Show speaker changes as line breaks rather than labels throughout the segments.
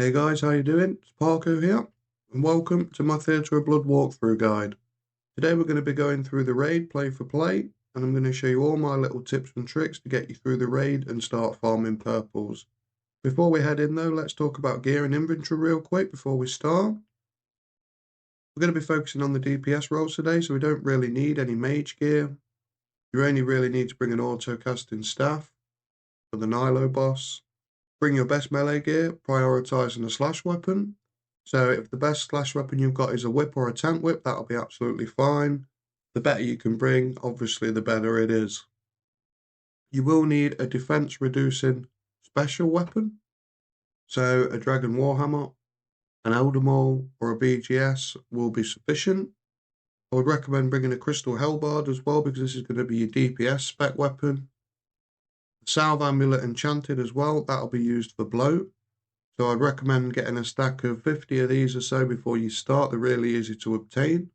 Hey guys, how you doing? It's Parko here, and welcome to my Theatre of Blood walkthrough guide. Today we're going to be going through the raid play for play, and I'm going to show you all my little tips and tricks to get you through the raid and start farming purples. Before we head in though, let's talk about gear and inventory real quick before we start. We're going to be focusing on the DPS roles today, so we don't really need any mage gear. You only really need to bring an auto casting staff for the Nylocas boss. Bring your best melee gear, prioritising a slash weapon. So if the best slash weapon you've got is a whip or a tent whip, that'll be absolutely fine. The better you can bring, obviously the better it is. You will need a defense reducing special weapon. So a dragon warhammer, an elder maul or a BGS will be sufficient. I would recommend bringing a crystal hellbard as well, because this is going to be your DPS spec weapon. Salve amulet enchanted as well, that'll be used for bloat. So I'd recommend getting a stack of 50 of these or so before you start. They're really easy to obtain.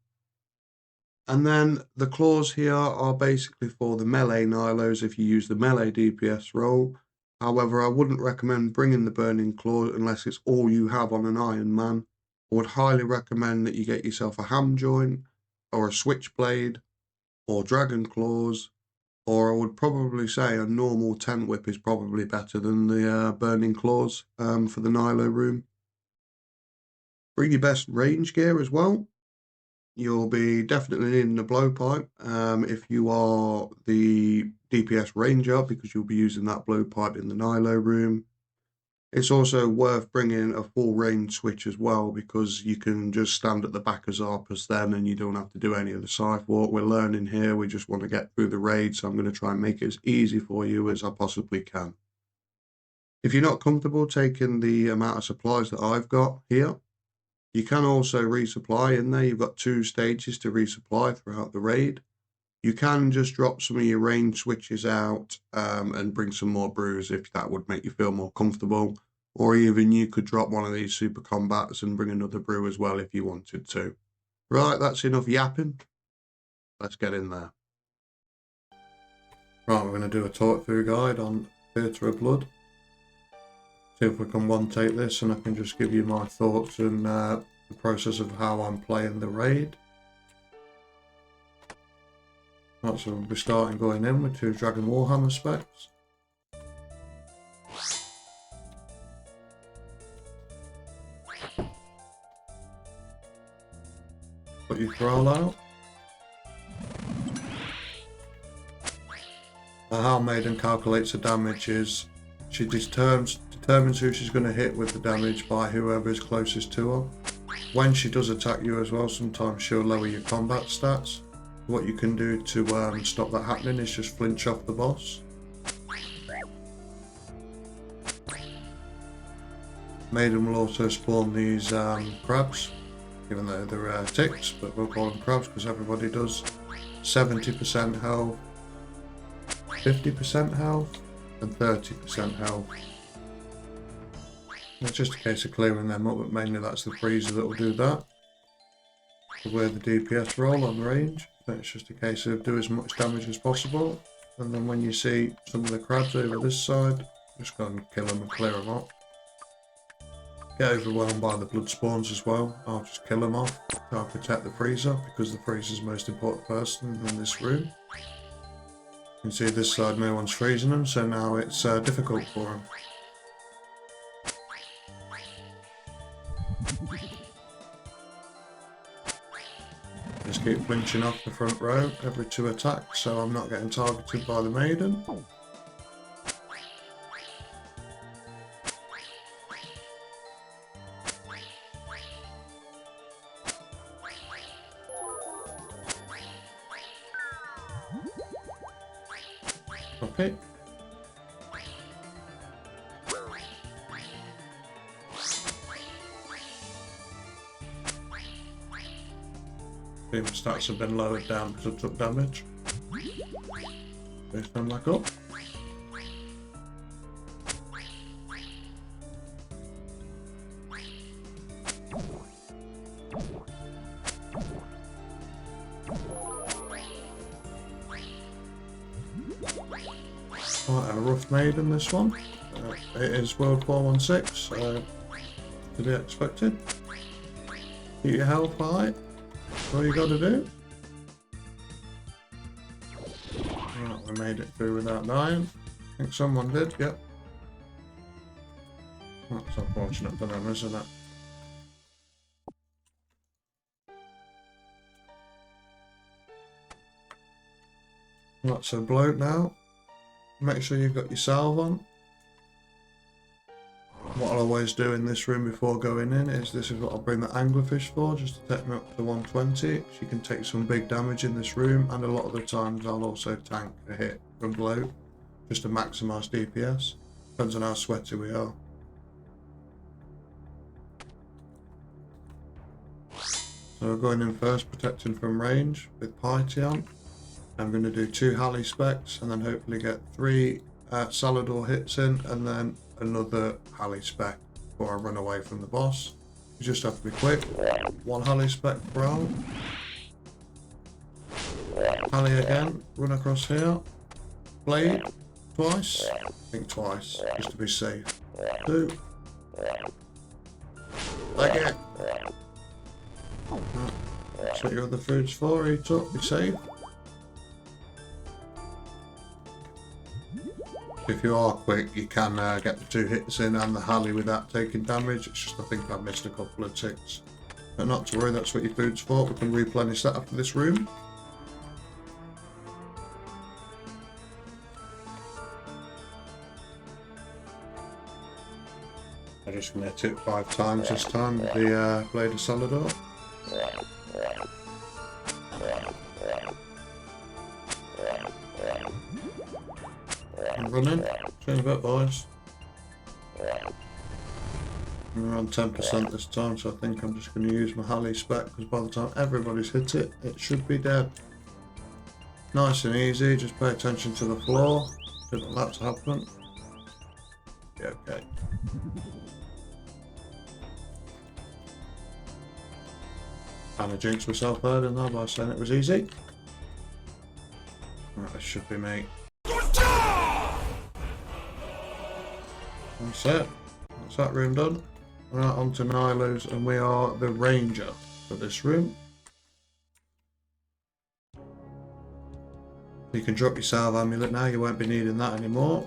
And then the claws here are basically for the melee Nylos if you use the melee DPS role. However, I wouldn't recommend bringing the burning claw unless it's all you have on an Iron Man. I would highly recommend that you get yourself a ham joint or a switchblade or dragon claws. Or I would probably say a normal tent whip is probably better than the burning claws for the Nilo room. Bring your best range gear as well. You'll be definitely needing a blowpipe if you are the DPS ranger, because you'll be using that blowpipe in the Nilo room. It's also worth bringing a full range switch as well, because you can just stand at the back of Xarpus then and you don't have to do any of the scythe walk. We're learning here, we just want to get through the raid, so I'm going to try and make it as easy for you as I possibly can. If you're not comfortable taking the amount of supplies that I've got here, you can also resupply in there. You've got 2 stages to resupply throughout the raid. You can just drop some of your range switches out and bring some more brews if that would make you feel more comfortable. Or even you could drop one of these super combats and bring another brew as well if you wanted to. Right, that's enough yapping. Let's get in there. Right, we're going to do a talk through guide on Theatre of Blood. See if we can one take this and I can just give you my thoughts and the process of how I'm playing the raid. Right, so we'll be starting going in with 2 Dragon Warhammer specs. Put your thrall out. Now how Maiden calculates the damage is she determines who she's going to hit with the damage by whoever is closest to her. When she does attack you as well, sometimes she'll lower your combat stats. What you can do to stop that happening is just flinch off the boss. Maiden will also spawn these crabs, even though they're ticks, but we'll call them crabs because everybody does. 70% health, 50% health, and 30% health. It's just a case of clearing them up, but mainly that's the freezer that will do that. We're the DPS roll on range. It's just a case of do as much damage as possible, and then when you see some of the crabs over this side, just go and kill them and clear them up. Get overwhelmed by the blood spawns as well. I'll just kill them off. I'll protect the freezer because the freezer is the most important person in this room. You can see this side no one's freezing them, so now it's difficult for them. Just keep flinching off the front row every 2 attacks, so I'm not getting targeted by the Maiden. Okay. My stats have been lowered down because I took damage. Boost them back up. Quite a rough Maiden this one. It is World 416, so To be expected. Keep your health high. That's all you gotta do. Right, we made it through without dying. I think someone did, yep. That's unfortunate for them, isn't it? Right, so bloat now. Make sure you've got your salve on. What I'll always do in this room before going in is this is what I'll bring the anglerfish for, just to take me up to 120. So you can take some big damage in this room, and a lot of the times I'll also tank a hit from bloat, just to maximise DPS. Depends on how sweaty we are. So we're going in first, protecting from range with Piety on. I'm going to do 2 Halley specs and then hopefully get 3 Salador hits in and then another Halley spec before I run away from the boss. You just have to be quick. 1 Halley spec per round. Halley again, run across here. Blade, twice. I think twice, just to be safe. 2. Again. That's what your other food's for, eat up, be safe. If you are quick, you can get the 2 hits in and the Halley without taking damage. It's just I think I've missed a couple of ticks. But not to worry, that's what your food's for. We can replenish that after this room. I'm just going to hit it 5 times this time with the Blade of Salador. I'm running. Change that, boys. We're on 10% this time, so I think I'm just going to use my Halley spec, because by the time everybody's hit it, it should be dead. Nice and easy, just pay attention to the floor. Didn't want that to happen. Yeah, okay. And I jinxed myself there, didn't I, by saying it was easy. Right, this should be me. That's it. That's that room done. Right, on to Nylos, and we are the ranger for this room. You can drop your salve amulet now, you won't be needing that anymore.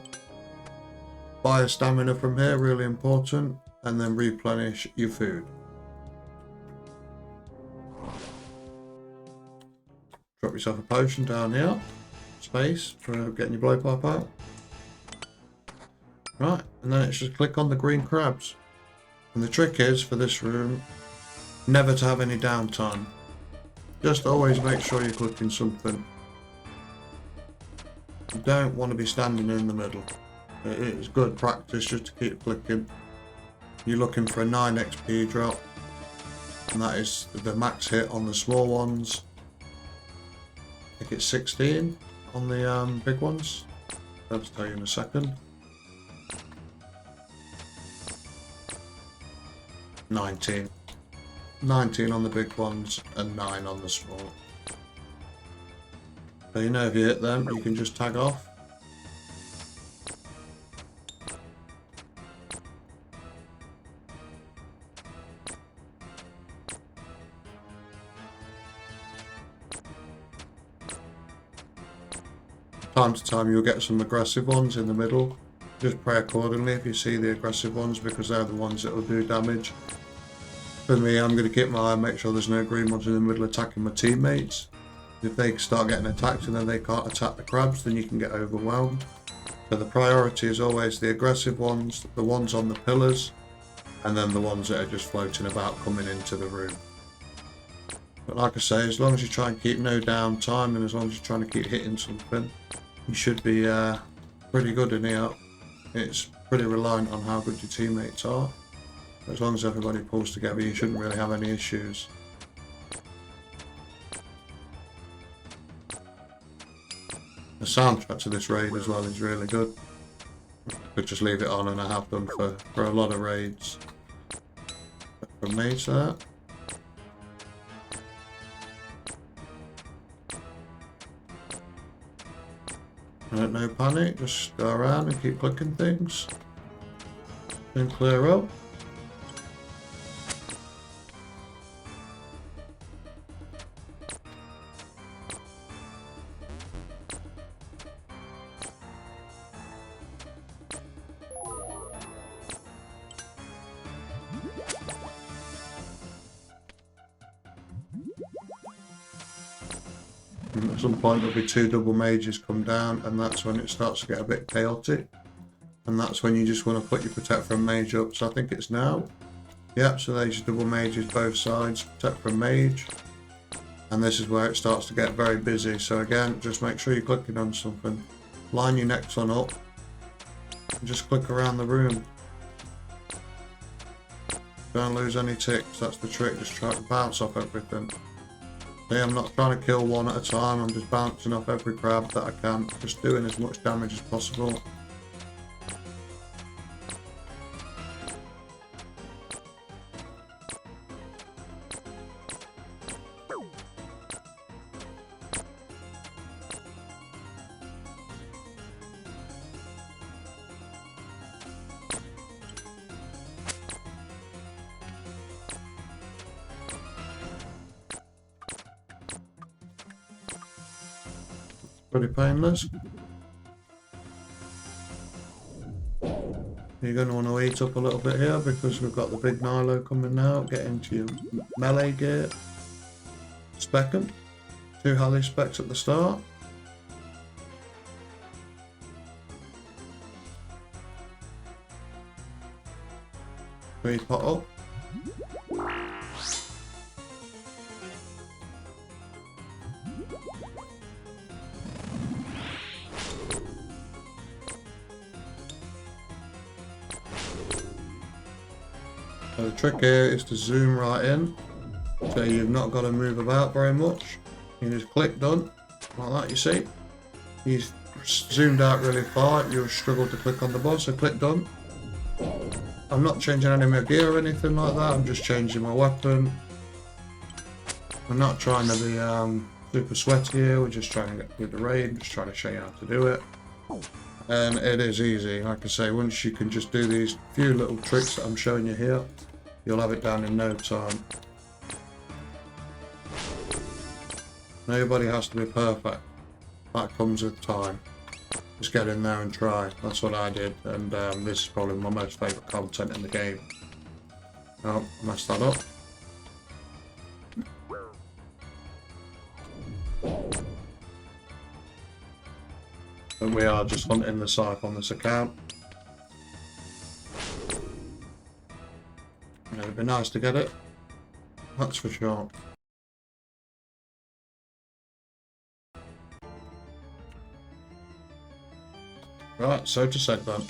Buy a stamina from here, really important, and then replenish your food. Drop yourself a potion down here. Space for getting your blowpipe out. Right, and then it's just click on the green crabs. And the trick is, for this room, never to have any downtime. Just always make sure you're clicking something. You don't want to be standing in the middle. It is good practice just to keep clicking. You're looking for a 9 XP drop. And that is the max hit on the small ones. I think it's 16 on the big ones. I'll tell you in a second. 19. 19 on the big ones and 9 on the small. So you know if you hit them, you can just tag off. Time to time you'll get some aggressive ones in the middle. Just pray accordingly if you see the aggressive ones, because they're the ones that will do damage. For me, I'm going to keep my eye and make sure there's no green ones in the middle attacking my teammates. If they start getting attacked and then they can't attack the crabs, then you can get overwhelmed. So the priority is always the aggressive ones, the ones on the pillars, and then the ones that are just floating about coming into the room. But like I say, as long as you try and keep no downtime and as long as you're trying to keep hitting something, you should be pretty good in here. It's pretty reliant on how good your teammates are. As long as everybody pulls together, you shouldn't really have any issues. The soundtrack to this raid as well is really good. I could just leave it on, and I have done for a lot of raids. But from me to that. No panic, just go around and keep clicking things. And clear up. And at some point there'll be 2 double mages come down, and that's when it starts to get a bit chaotic. And that's when you just want to put your protect from mage up. So I think it's now. Yep, so there's your double mages both sides, protect from mage. And this is where it starts to get very busy. So again, just make sure you're clicking on something. Line your next one up. And just click around the room. Don't lose any ticks, that's the trick. Just try to bounce off everything. See, I'm not trying to kill one at a time, I'm just bouncing off every crab that I can. Just doing as much damage as possible. Pretty painless. You're going to want to eat up a little bit here because we've got the big Nilo coming now. Get into your melee gear. Spec them. 2 Halley specs at the start. Three pot up. So the trick here is to zoom right in, so you've not got to move about very much. You just click done, like that, you see. He's zoomed out really far, you'll struggle to click on the boss, so click done. I'm not changing any of my gear or anything like that, I'm just changing my weapon. I'm not trying to be super sweaty here, we're just trying to get through the raid, just trying to show you how to do it. And it is easy, like I say, once you can just do these few little tricks that I'm showing you here, you'll have it down in no time. Nobody has to be perfect. That comes with time. Just get in there and try. That's what I did, and this is probably my most favourite content in the game. Oh, messed that up. But we are just hunting the scythe on this account. It'd be nice to get it, that's for sure. Right, Sotetseg then.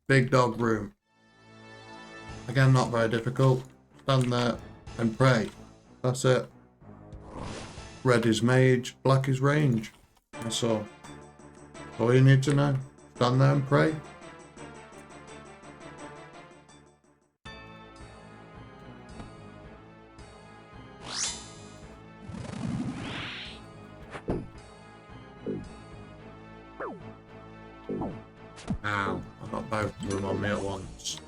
Big dog room. Again, not very difficult. Stand there and pray. That's it. Red is mage, black is range. That's all. All you need to know. Stand there and pray. Ow, I got both of them on me at once.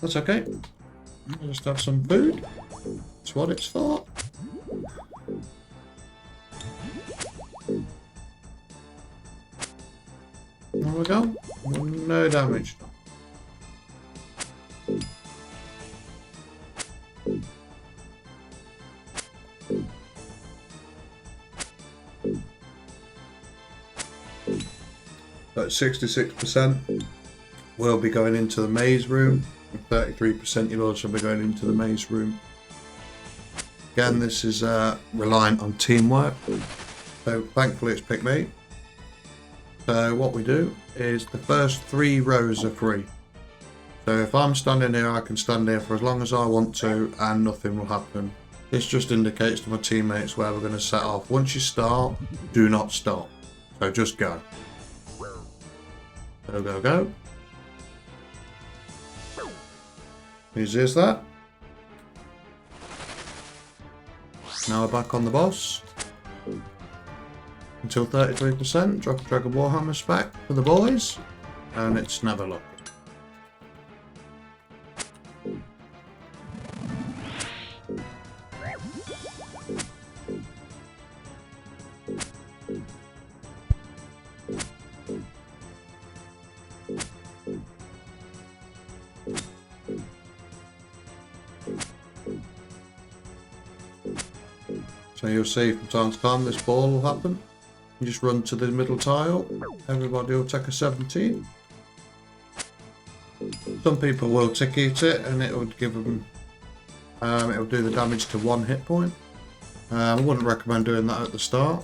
That's okay. I'll just have some food. That's what it's for. There we go. No damage. But 66% will be going into the maze room, and 33% you'll also be going into the maze room. Again, this is reliant on teamwork, so thankfully it's picked me. So what we do is the first 3 rows are free. So if I'm standing here, I can stand here for as long as I want to and nothing will happen. This just indicates to my teammates where we're going to set off. Once you start, do not stop. So just go. Go, go, go. Easy as that. Now we're back on the boss. Until 33%, drop a Dragon Warhammer spec for the boys, and it's never lucky. So you'll see from time to time this ball will happen. You just run to the middle tile, everybody will take a 17. Some people will tick eat it and it would give them, it will do the damage to 1 hit point. I wouldn't recommend doing that at the start.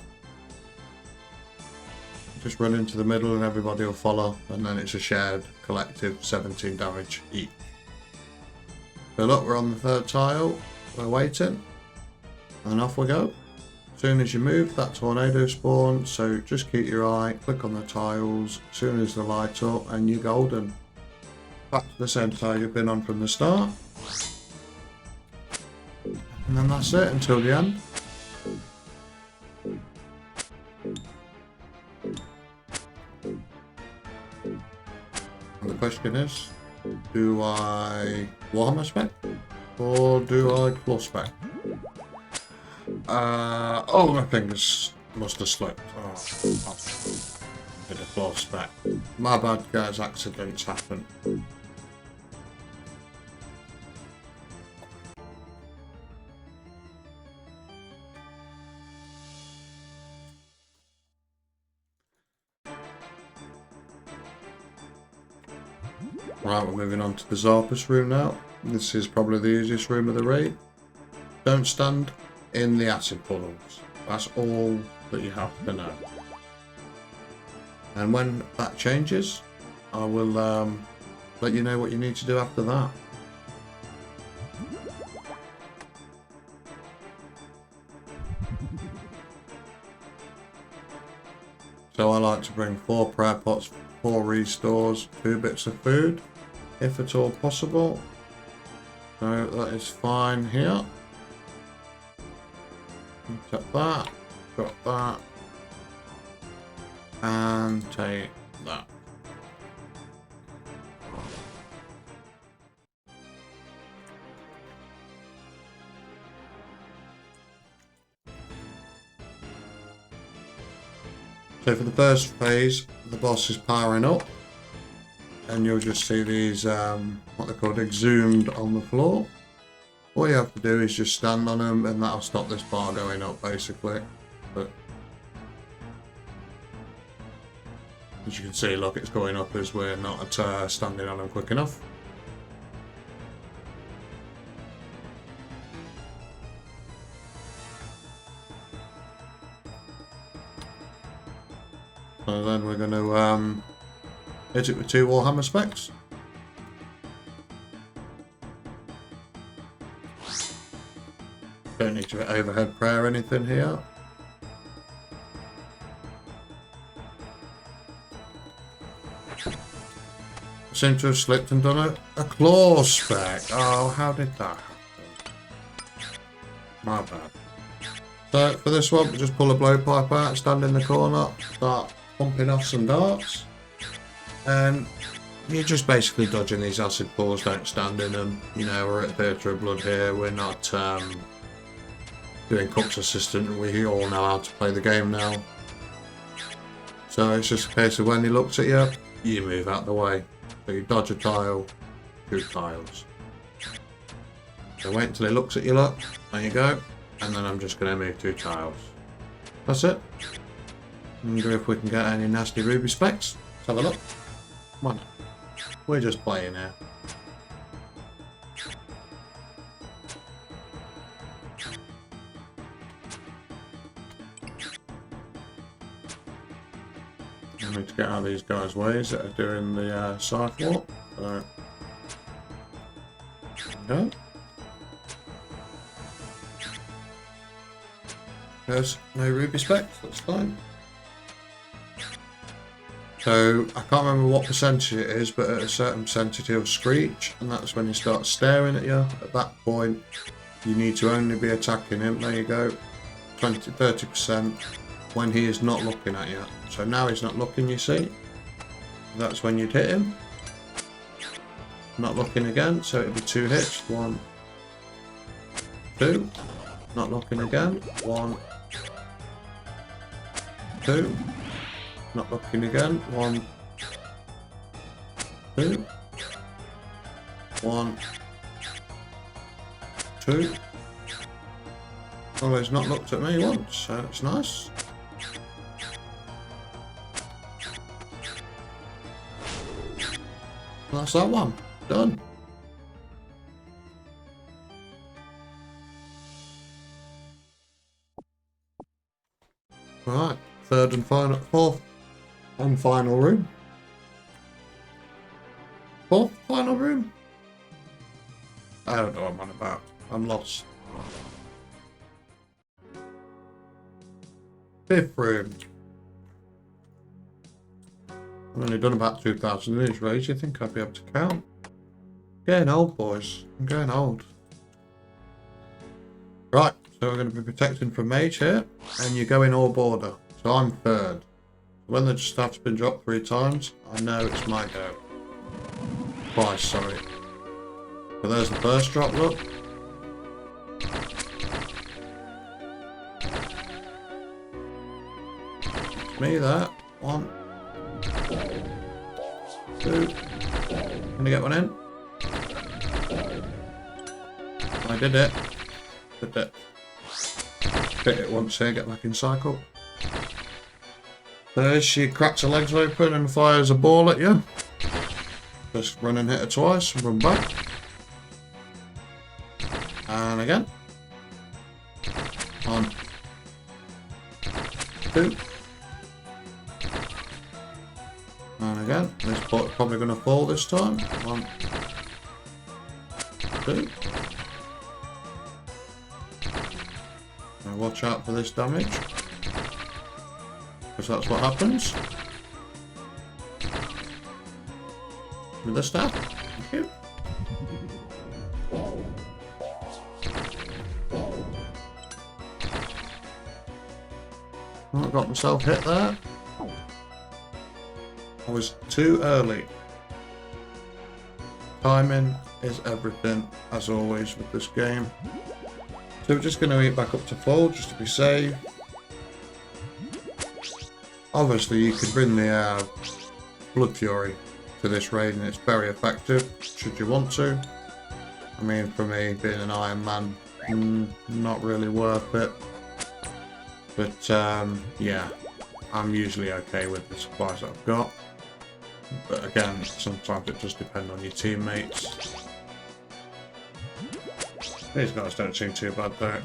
Just run into the middle and everybody will follow, and then it's a shared collective 17 damage each. So look, we're on the 3rd tile, we're waiting, and off we go. As soon as you move, that tornado spawns, so just keep your eye, click on the tiles, as soon as they light up, and you're golden. Back to the same tile you've been on from the start. And then that's it until the end. And the question is, do I Warhammer spec or do I claw spec? Oh, my fingers must have slipped. Oh, bit of claw spec. My bad, guys, accidents happen. Right, we're moving on to the Xarpus room now. This is probably the easiest room of the raid. Don't stand in the acid puddles. That's all that you have to know. And when that changes, I will let you know what you need to do after that. So I like to bring 4 prayer pots, 4 restores, 2 bits of food, if at all possible. So that is fine here. Take that, got that, and take that. So for the first phase, the boss is powering up, and you'll just see these, what they're called, exhumed on the floor. All you have to do is just stand on them, and that'll stop this bar going up, basically. But as you can see, look, it's going up as we're not standing on them quick enough. So then we're going to hit it with 2 Warhammer specs. Don't need to overhead prayer or anything here. I seem to have slipped and done a claw spec. Oh, how did that happen? My bad. So for this one, just pull a blowpipe out, stand in the corner, start pumping off some darts, and you're just basically dodging these acid balls. Don't stand in them. You know, we're at Theatre of Blood here. We're not doing Cook's Assistant. We all know how to play the game now. So it's just a case of when he looks at you, you move out the way. So you dodge a tile, 2 tiles. So wait until he looks at you, look. There you go. And then I'm just going to move 2 tiles. That's it. Wonder if we can get any nasty ruby specs. Let's have a look. Come on. We're just playing here. I need to get out of these guys' ways that are doing the scythe walk. So, there we go. There's no ruby specs, that's fine. So I can't remember what percentage it is, but at a certain percentage he'll screech, and that's when he starts staring at you. At that point, you need to only be attacking him. There you go, 30% when he is not looking at you. So now he's not looking, you see. That's when you'd hit him. Not looking again, so it'll be 2 hits. 1, 2. Not looking again. 1, 2. Not looking again. 1, 2. 1, 2. Well, he's not looked at me once, so it's nice. That's that one. Done. Right, fourth and final room. Fourth final room? I don't know what I'm on about. I'm lost. Fifth room. I've only done about 2,000 of these raids. You think I'd be able to count? Getting old, boys. I'm getting old. Right, so we're going to be protecting from mage here, and you go in all border. So I'm third. When the staff's been dropped 3 times, I know it's my go. Twice, sorry. So there's the first drop, look. It's me there. 1, 2. Can I get one in? I did it. Did it. Hit it once here, get back in cycle. There she cracks her legs open and fires a ball at you. Just run and hit her twice, run back. And again. 1, 2. And again. This bot's probably going to fall this time. 1, 2. Now watch out for this damage. Because that's what happens. With the staff. Thank you. I got myself hit there. I was too early. Timing is everything, as always, with this game. So we're just going to eat back up to full, just to be safe. Obviously, you could bring the Blood Fury to this raid, and it's very effective, should you want to. I mean, for me, being an Iron Man, not really worth it. But, yeah, I'm usually okay with the supplies that I've got. But again, sometimes it does depend on your teammates. These guys don't seem too bad though.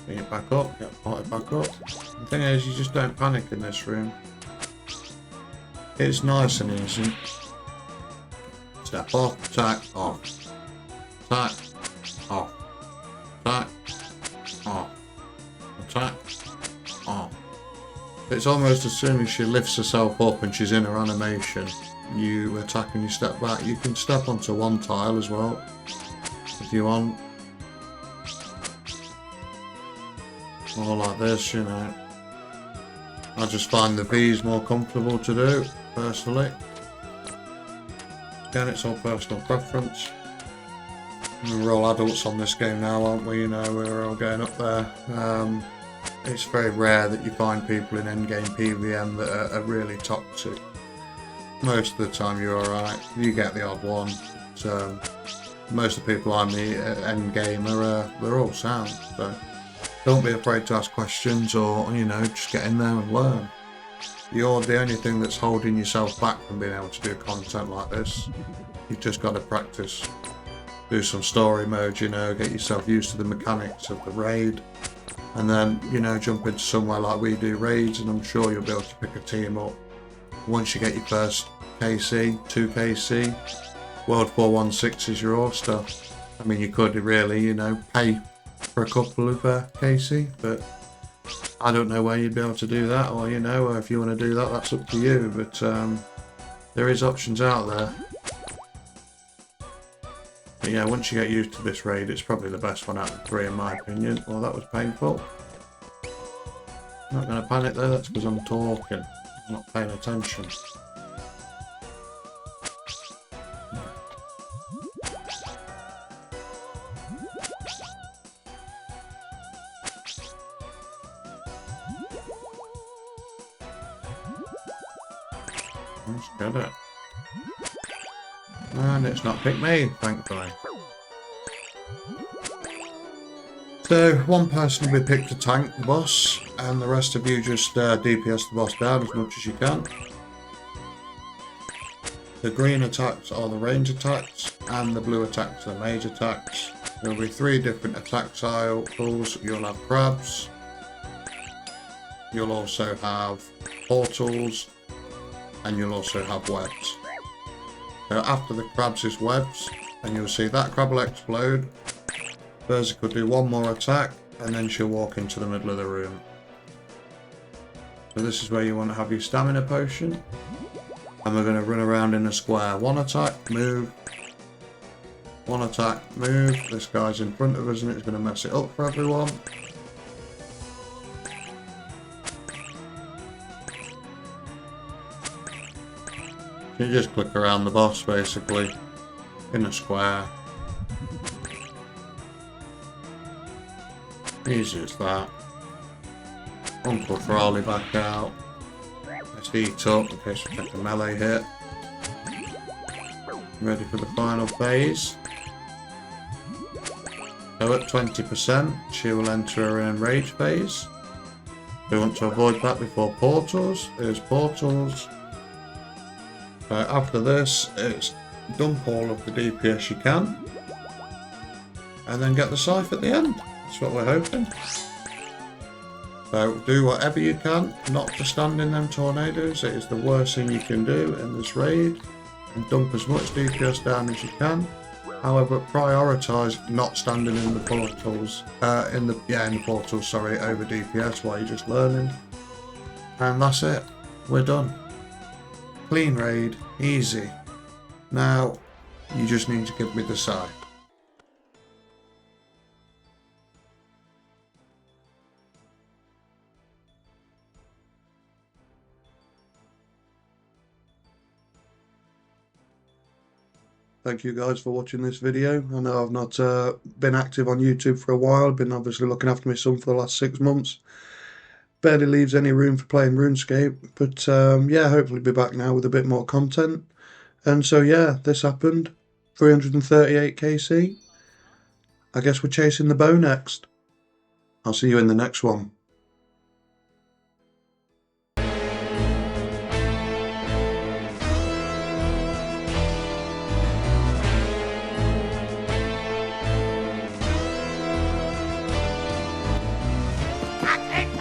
Bring it back up, get potted back up. The thing is, you just don't panic in this room. It's nice and easy. Step off, attack, off. Attack, off. Attack, off. Attack, off. It's almost as soon as she lifts herself up and she's in her animation, you attack and you step back. You can step onto one tile as well, if you want. Or like this, you know. I just find the V's more comfortable to do, personally. Again, it's all personal preference. We're all adults on this game now, aren't we? You know, we're all going up there. It's very rare that you find people in endgame PVM that are really toxic. Most of the time you're alright. You get the odd one. But, most of the people I meet at endgame they're all sound. So don't be afraid to ask questions, or, you know, just get in there and learn. You're the only thing that's holding yourself back from being able to do content like this. You've just got to practice. Do some story mode, you know, get yourself used to the mechanics of the raid. And then, you know, jump into somewhere like we do raids, and I'm sure you'll be able to pick a team up. Once you get your first KC, 2 KC, World 416 is your all-star. I mean, you could really, you know, pay for a couple of KC, but I don't know where you'd be able to do that, or, you know, if you want to do that, that's up to you. But there is options out there. But yeah, once you get used to this raid, it's probably the best one out of the 3 in my opinion. Well, that was painful. I'm not going to panic there, that's because I'm talking. I'm not paying attention. Let's get it. And it's not picked me, thankfully. So one person will be picked to tank the boss, and the rest of you just DPS the boss down as much as you can. The green attacks are the range attacks, and the blue attacks are the mage attacks. There will be 3 different attack cycles. You'll have crabs, you'll also have portals, and you'll also have webs. So after the crabs is webs, and you'll see that crab will explode. Verzik will do 1 more attack, and then she'll walk into the middle of the room. So this is where you want to have your stamina potion. And we're going to run around in a square. 1 attack, move. 1 attack, move. This guy's in front of us and it's going to mess it up for everyone. You just click around the boss basically, in a square. Easy as that. Uncle Farley back out. Let's heat up in case we take a melee hit. Ready for the final phase. So at 20%, she will enter her enrage phase. We want to avoid that before portals. There's portals. After this, it's dump all of the DPS you can. And then get the scythe at the end. That's what we're hoping. So do whatever you can not to stand in them tornadoes. It is the worst thing you can do in this raid. And dump as much DPS down as you can. However, prioritise not standing in the portals, in the portals, sorry, over DPS while you're just learning. And that's it. We're done. Clean raid, easy. Now, you just need to give me the scythe. Thank you guys for watching this video. I know I've not been active on YouTube for a while. I've been obviously looking after my son for the last 6 months. Barely leaves any room for playing RuneScape. But yeah, hopefully be back now with a bit more content. And so yeah, this happened. 338 KC. I guess we're chasing the bow next. I'll see you in the next one.
Tactic